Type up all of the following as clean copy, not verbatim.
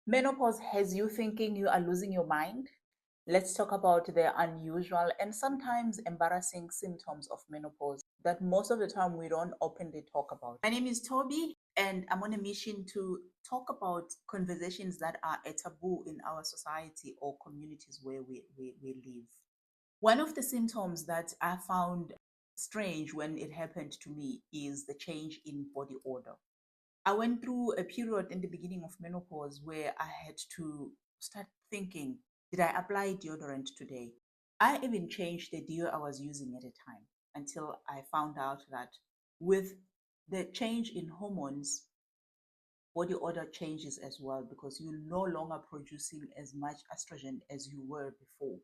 Menopause has you thinking you are losing your mind? Let's talk about the unusual and sometimes embarrassing symptoms of menopause that most of the time we don't openly talk about. My name is Toby, and I'm on a mission to talk about conversations that are a taboo in our society or communities where we live. One of the symptoms that I found strange when it happened to me is the change in body odor. I went through a period in the beginning of menopause where I had to start thinking, did I apply deodorant today? I even changed the deo I was using at a time until I found out that with the change in hormones, body odor changes as well because you're no longer producing as much estrogen as you were before.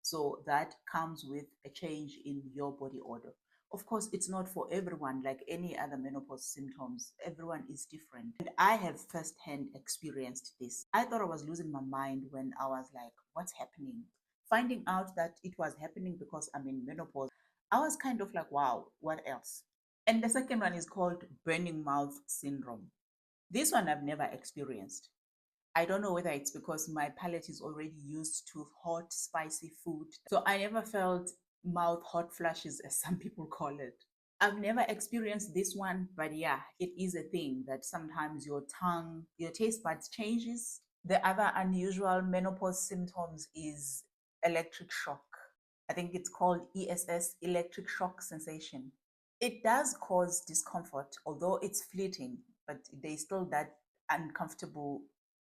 So that comes with a change in your body odor. Of course, it's not for everyone like any other menopause symptoms. Everyone is different. And I have firsthand experienced this. I thought I was losing my mind when I was like, what's happening? Finding out that it was happening because I'm in menopause, I was kind of like, wow, what else? And the second one is called burning mouth syndrome. This one I've never experienced. I don't know whether it's because my palate is already used to hot, spicy food. So I never felt mouth hot flashes, as some people call it. I've never experienced this one, but yeah, it is a thing that sometimes your tongue, your taste buds changes. The other unusual menopause symptoms is electric shock. I think it's called ESS, electric shock sensation. It does cause discomfort, although it's fleeting, but there's still that uncomfortable.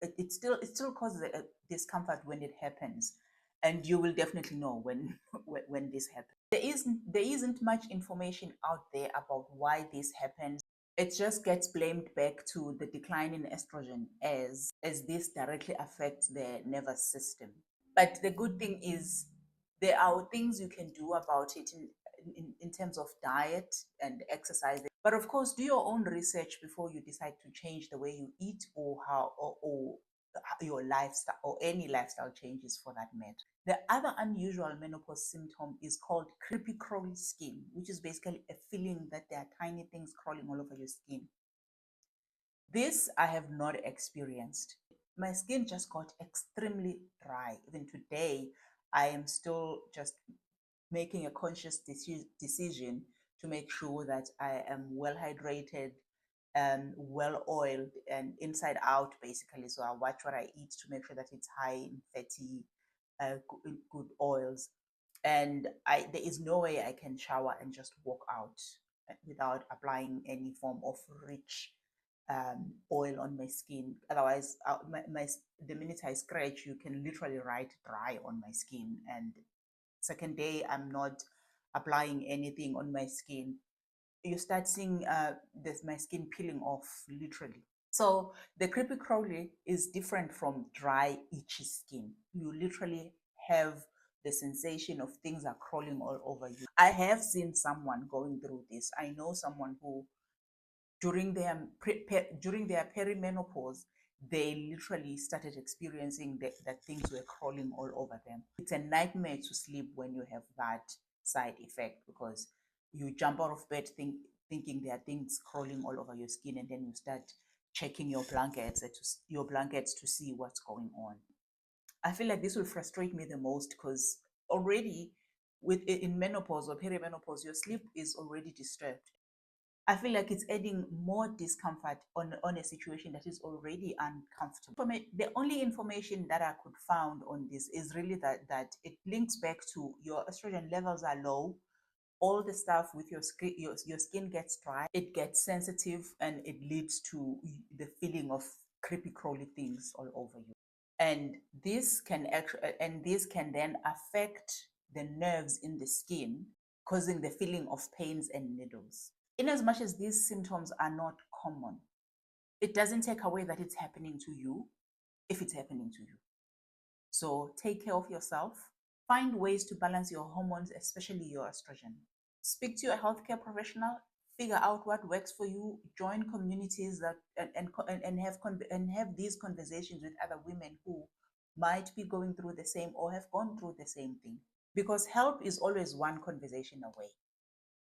It still causes a discomfort when it happens, and you will definitely know when when this happens. There isn't much information out there about why this happens. It just gets blamed back to the decline in estrogen as this directly affects the nervous system. But the good thing is there are things you can do about it in terms of diet and exercise. But of course, do your own research before you decide to change the way you eat or or your lifestyle or any lifestyle changes for that matter. The other unusual menopause symptom is called creepy crawly skin, which is basically a feeling that there are tiny things crawling all over your skin. This I have not experienced. My skin just got extremely dry. Even today, I am still just making a conscious decision to make sure that I am well hydrated and well oiled and inside out, basically. So I watch what I eat to make sure that it's high in fatty, good oils. And there is no way I can shower and just walk out without applying any form of rich oil on my skin. Otherwise, the minute I scratch, you can literally write dry on my skin. And second day, I'm not applying anything on my skin. You start seeing my skin peeling off, literally. So the creepy crawly is different from dry, itchy skin. You literally have the sensation of things are crawling all over you. I have seen someone going through this. I know someone who during their perimenopause, they literally started experiencing that things were crawling all over them. It's a nightmare to sleep when you have that side effect because you jump out of bed thinking there are things crawling all over your skin, and then you start checking your blankets to see what's going on. I feel like this will frustrate me the most because already in menopause or perimenopause, your sleep is already disturbed. I feel like it's adding more discomfort on a situation that is already uncomfortable. For me, the only information that I could found on this is really that it links back to your estrogen levels are low. All the stuff with your skin gets dry, it gets sensitive, and it leads to the feeling of creepy crawly things all over you. And this can then affect the nerves in the skin, causing the feeling of pains and needles. In as much as these symptoms are not common, it doesn't take away that it's happening to you if it's happening to you. So take care of yourself. Find ways to balance your hormones, especially your estrogen. Speak to your healthcare professional. Figure out what works for you. Join communities that and have these conversations with other women who might be going through the same or have gone through the same thing. Because help is always one conversation away.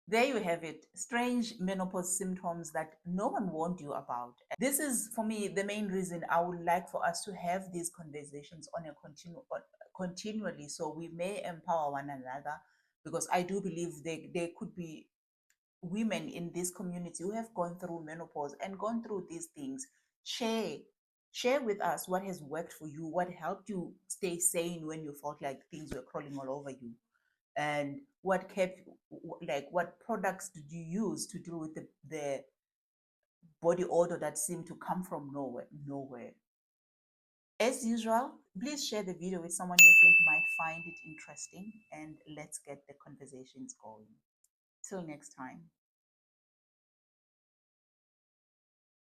There you have it. Strange menopause symptoms that no one warned you about. This is, for me, the main reason I would like for us to have these conversations continually, so we may empower one another. Because I do believe there could be women in this community who have gone through menopause and gone through these things. Share share with us what has worked for you, what helped you stay sane when you felt like things were crawling all over you, and what kept, like, what products did you use to deal with the body odor that seemed to come from nowhere. As usual, please share the video with someone you think might find it interesting, and let's get the conversations going. Till next time.